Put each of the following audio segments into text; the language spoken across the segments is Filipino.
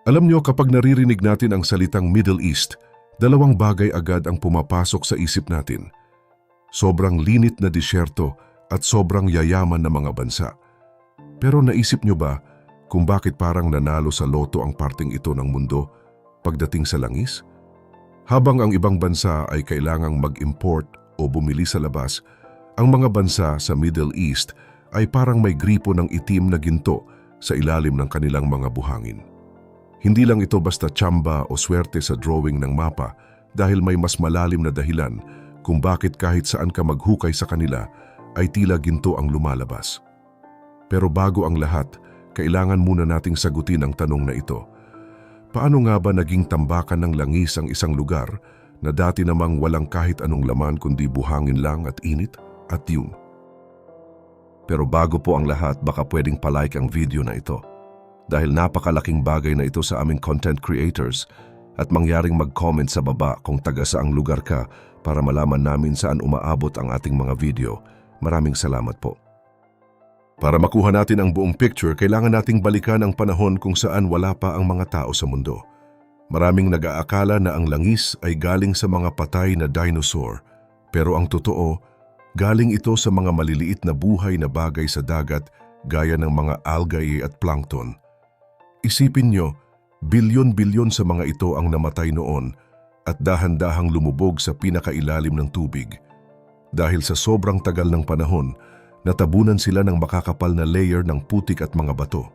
Alam nyo, kapag naririnig natin ang salitang Middle East, dalawang bagay agad ang pumapasok sa isip natin. Sobrang linit na disyerto at sobrang yayaman na mga bansa. Pero naisip nyo ba kung bakit parang nanalo sa loto ang parteng ito ng mundo pagdating sa langis? Habang ang ibang bansa ay kailangang mag-import o bumili sa labas, ang mga bansa sa Middle East ay parang may gripo ng itim na ginto sa ilalim ng kanilang mga buhangin. Hindi lang ito basta tsamba o swerte sa drawing ng mapa dahil may mas malalim na dahilan kung bakit kahit saan ka maghukay sa kanila ay tila ginto ang lumalabas. Pero bago ang lahat, kailangan muna nating sagutin ang tanong na ito. Paano nga ba naging tambakan ng langis ang isang lugar na dati namang walang kahit anong laman kundi buhangin lang at init at yun? Pero bago po ang lahat, baka pwedeng palike ang video na ito. Dahil napakalaking bagay na ito sa aming content creators at mangyaring mag-comment sa baba kung taga saang lugar ka para malaman namin saan umaabot ang ating mga video. Maraming salamat po. Para makuha natin ang buong picture, kailangan nating balikan ang panahon kung saan wala pa ang mga tao sa mundo. Maraming nag-aakala na ang langis ay galing sa mga patay na dinosaur, pero ang totoo, galing ito sa mga maliliit na buhay na bagay sa dagat gaya ng mga algae at plankton. Isipin nyo, bilyon-bilyon sa mga ito ang namatay noon at dahan-dahang lumubog sa pinakailalim ng tubig. Dahil sa sobrang tagal ng panahon, natabunan sila ng makakapal na layer ng putik at mga bato.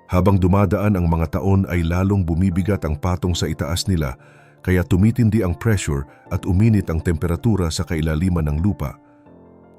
Habang dumadaan ang mga taon ay lalong bumibigat ang patong sa itaas nila, kaya tumitindi ang pressure at uminit ang temperatura sa kailaliman ng lupa.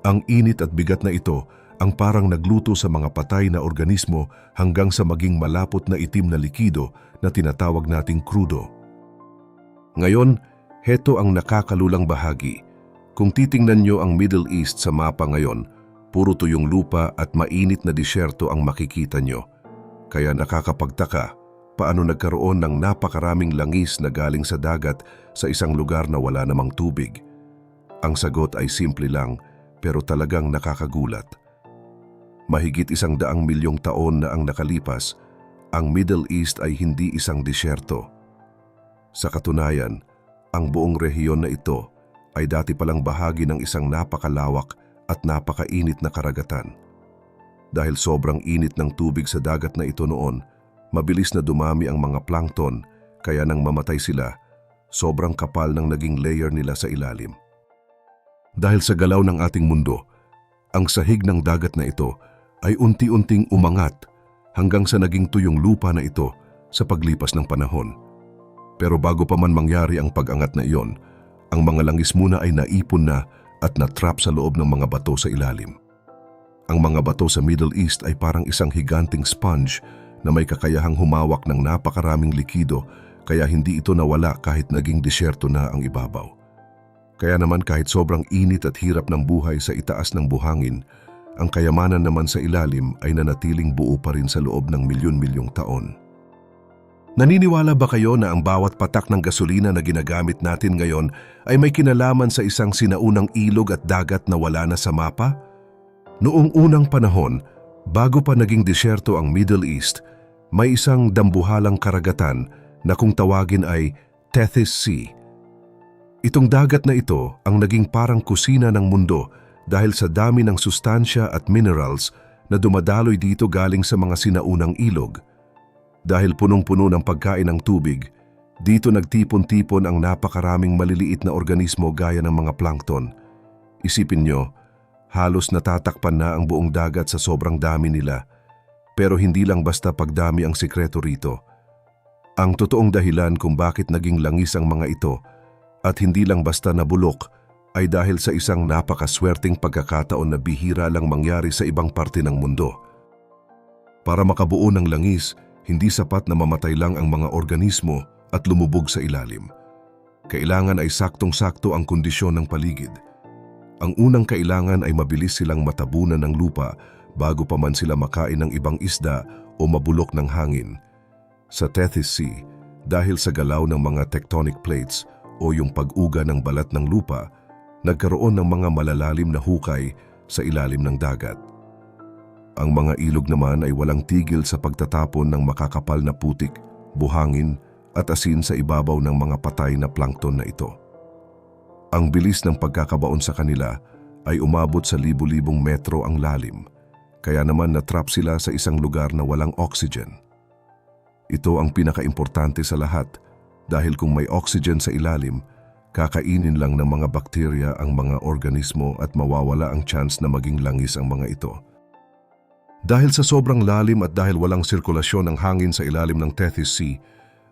Ang init at bigat na ito ang parang nagluto sa mga patay na organismo hanggang sa maging malapot na itim na likido na tinatawag nating krudo. Ngayon, heto ang nakakalulang bahagi. Kung titingnan nyo ang Middle East sa mapa ngayon, puro tuyong lupa at mainit na disyerto ang makikita nyo. Kaya nakakapagtaka, paano nagkaroon ng napakaraming langis na galing sa dagat sa isang lugar na wala namang tubig? Ang sagot ay simple lang, pero talagang nakakagulat. Mahigit 100 milyong taon na ang nakalipas, ang Middle East ay hindi isang disyerto. Sa katunayan, ang buong rehiyon na ito ay dati palang bahagi ng isang napakalawak at napakainit na karagatan. Dahil sobrang init ng tubig sa dagat na ito noon, mabilis na dumami ang mga plankton, kaya nang mamatay sila, sobrang kapal ng naging layer nila sa ilalim. Dahil sa galaw ng ating mundo, ang sahig ng dagat na ito ay unti-unting umangat hanggang sa naging tuyong lupa na ito sa paglipas ng panahon. Pero bago pa man mangyari ang pag-angat na iyon, ang mga langis muna ay naipon na at natrap sa loob ng mga bato sa ilalim. Ang mga bato sa Middle East ay parang isang higanting sponge na may kakayahang humawak ng napakaraming likido, kaya hindi ito nawala kahit naging disyerto na ang ibabaw. Kaya naman kahit sobrang init at hirap ng buhay sa itaas ng buhangin, ang kayamanan naman sa ilalim ay nanatiling buo pa rin sa loob ng milyon-milyong taon. Naniniwala ba kayo na ang bawat patak ng gasolina na ginagamit natin ngayon ay may kinalaman sa isang sinaunang ilog at dagat na wala na sa mapa? Noong unang panahon, bago pa naging disyerto ang Middle East, may isang dambuhalang karagatan na kung tawagin ay Tethys Sea. Itong dagat na ito ang naging parang kusina ng mundo dahil sa dami ng sustansya at minerals na dumadaloy dito galing sa mga sinaunang ilog. Dahil punong-puno ng pagkain ng tubig, dito nagtipon-tipon ang napakaraming maliliit na organismo gaya ng mga plankton. Isipin nyo, halos natatakpan na ang buong dagat sa sobrang dami nila. Pero hindi lang basta pagdami ang sikreto rito. Ang totoong dahilan kung bakit naging langis ang mga ito at hindi lang basta nabulok ay dahil sa isang napakaswerteng pagkakataon na bihira lang mangyari sa ibang parte ng mundo. Para makabuo ng langis, hindi sapat na mamatay lang ang mga organismo at lumubog sa ilalim. Kailangan ay saktong-sakto ang kondisyon ng paligid. Ang unang kailangan ay mabilis silang matabunan ng lupa bago pa man sila makain ng ibang isda o mabulok ng hangin. Sa Tethys Sea, dahil sa galaw ng mga tectonic plates o yung pag-uga ng balat ng lupa, nagkaroon ng mga malalalim na hukay sa ilalim ng dagat. Ang mga ilog naman ay walang tigil sa pagtatapon ng makakapal na putik buhangin at asin sa ibabaw ng mga patay na plankton na ito. Ang bilis ng pagkakabaon sa kanila ay umabot sa libu-libong metro ang lalim, kaya naman natrap sila sa isang lugar na walang oxygen. Ito ang pinakaimportante sa lahat dahil kung may oxygen sa ilalim, kakainin lang ng mga bakterya ang mga organismo at mawawala ang chance na maging langis ang mga ito. Dahil sa sobrang lalim at dahil walang sirkulasyon ng hangin sa ilalim ng Tethys Sea,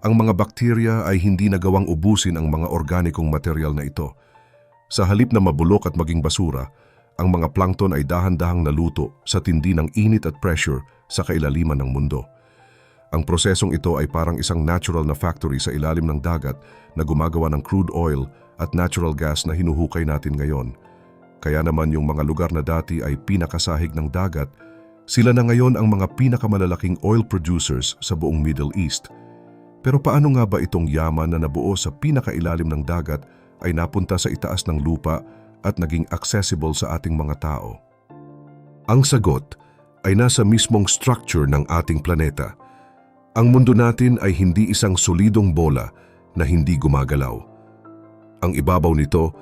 ang mga bakterya ay hindi nagawang ubusin ang mga organikong material na ito. Sa halip na mabulok at maging basura, ang mga plankton ay dahan-dahang naluto sa tindi ng init at pressure sa kailaliman ng mundo. Ang prosesong ito ay parang isang natural na factory sa ilalim ng dagat na gumagawa ng crude oil at natural gas na hinuhukay natin ngayon. Kaya naman yung mga lugar na dati ay pinakasahig ng dagat, sila na ngayon ang mga pinakamalalaking oil producers sa buong Middle East. Pero paano nga ba itong yaman na nabuo sa pinakailalim ng dagat ay napunta sa itaas ng lupa at naging accessible sa ating mga tao? Ang sagot ay nasa mismong structure ng ating planeta. Ang mundo natin ay hindi isang solidong bola na hindi gumagalaw. Ang ibabaw nito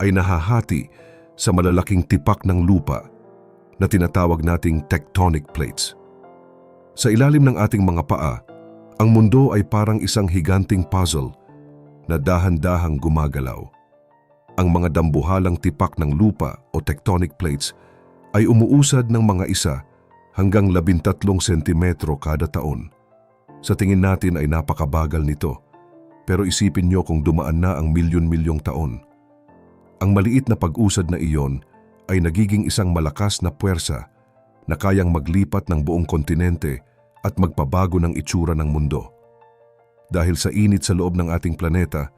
ay nahahati sa malalaking tipak ng lupa na tinatawag nating tectonic plates. Sa ilalim ng ating mga paa, ang mundo ay parang isang higanting puzzle na dahan-dahang gumagalaw. Ang mga dambuhalang tipak ng lupa o tectonic plates ay umuusad ng mga isa hanggang 13 sentimetro kada taon. Sa tingin natin ay napakabagal nito, pero isipin nyo kung dumaan na ang milyon-milyong taon. Ang maliit na pag-usad na iyon ay nagiging isang malakas na puwersa na kayang maglipat ng buong kontinente at magpabago ng itsura ng mundo. Dahil sa init sa loob ng ating planeta,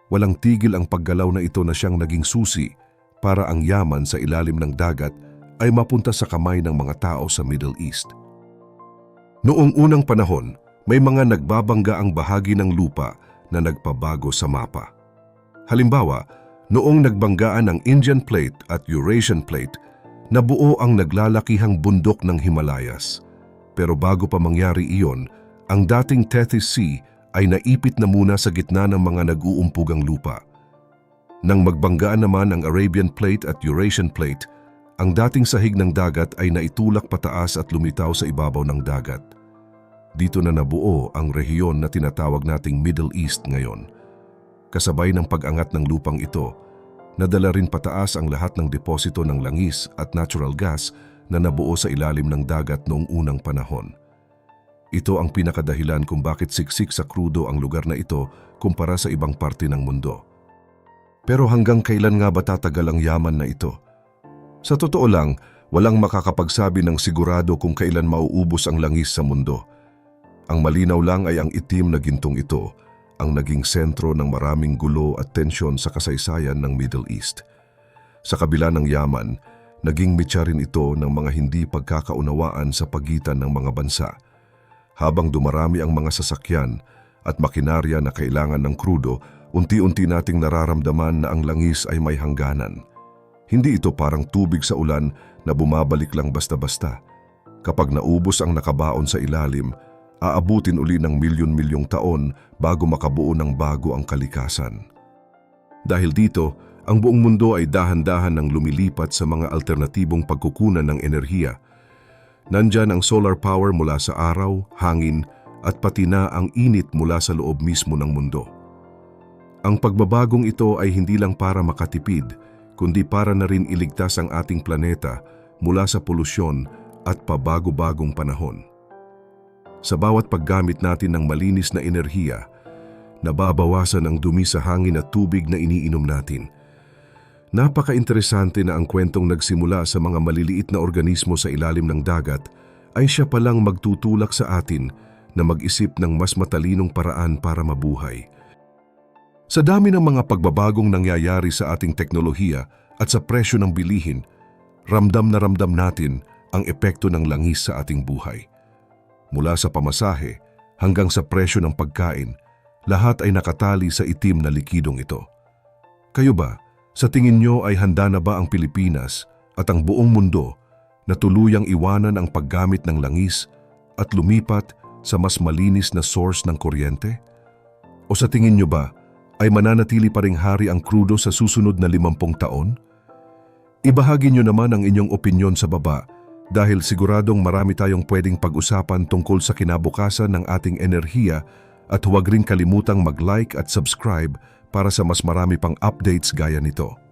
walang tigil ang paggalaw na ito na siyang naging susi para ang yaman sa ilalim ng dagat ay mapunta sa kamay ng mga tao sa Middle East. Noong unang panahon, may mga nagbabangga ang bahagi ng lupa na nagpabago sa mapa. Halimbawa, noong nagbanggaan ang Indian Plate at Eurasian Plate, nabuo ang naglalakihang bundok ng Himalayas. Pero bago pa mangyari iyon, ang dating Tethys Sea ay naipit na muna sa gitna ng mga nag-uumpugang lupa. Nang magbanggaan naman ang Arabian Plate at Eurasian Plate, ang dating sahig ng dagat ay naitulak pataas at lumitaw sa ibabaw ng dagat. Dito na nabuo ang rehiyon na tinatawag nating Middle East ngayon. Kasabay ng pag-angat ng lupang ito, nadala rin pataas ang lahat ng deposito ng langis at natural gas na nabuo sa ilalim ng dagat noong unang panahon. Ito ang pinakadahilan kung bakit siksik sa krudo ang lugar na ito kumpara sa ibang parte ng mundo. Pero hanggang kailan nga ba tatagal ang yaman na ito? Sa totoo lang, walang makakapagsabi ng sigurado kung kailan mauubos ang langis sa mundo. Ang malinaw lang ay ang itim na gintong ito, ang naging sentro ng maraming gulo at tensyon sa kasaysayan ng Middle East. Sa kabila ng yaman, naging mitya rin ito ng mga hindi pagkakaunawaan sa pagitan ng mga bansa. Habang dumarami ang mga sasakyan at makinarya na kailangan ng krudo, unti-unti nating nararamdaman na ang langis ay may hangganan. Hindi ito parang tubig sa ulan na bumabalik lang basta-basta. Kapag naubos ang nakabaon sa ilalim, aabutin uli ng milyon-milyong taon bago makabuo ng bago ang kalikasan. Dahil dito, ang buong mundo ay dahan-dahan nang lumilipat sa mga alternatibong pagkukunan ng enerhiya. Nandyan ang solar power mula sa araw, hangin, at pati na ang init mula sa loob mismo ng mundo. Ang pagbabagong ito ay hindi lang para makatipid, kundi para na rin iligtas ang ating planeta mula sa polusyon at pabago-bagong panahon. Sa bawat paggamit natin ng malinis na enerhiya, nababawasan ang dumi sa hangin at tubig na iniinom natin. Napaka-interesante na ang kwentong nagsimula sa mga maliliit na organismo sa ilalim ng dagat ay siya palang magtutulak sa atin na mag-isip ng mas matalinong paraan para mabuhay. Sa dami ng mga pagbabagong nangyayari sa ating teknolohiya at sa presyo ng bilihin, ramdam na ramdam natin ang epekto ng langis sa ating buhay. Mula sa pamasahe hanggang sa presyo ng pagkain, lahat ay nakatali sa itim na likidong ito. Kayo ba? Sa tingin nyo ay handa na ba ang Pilipinas at ang buong mundo na tuluyang iwanan ang paggamit ng langis at lumipat sa mas malinis na source ng kuryente? O sa tingin nyo ba ay mananatili pa ring hari ang krudo sa susunod na 50 taon? Ibahagi nyo naman ang inyong opinyon sa baba dahil siguradong marami tayong pwedeng pag-usapan tungkol sa kinabukasan ng ating enerhiya at huwag ring kalimutang mag-like at subscribe para sa mas marami pang updates gaya nito.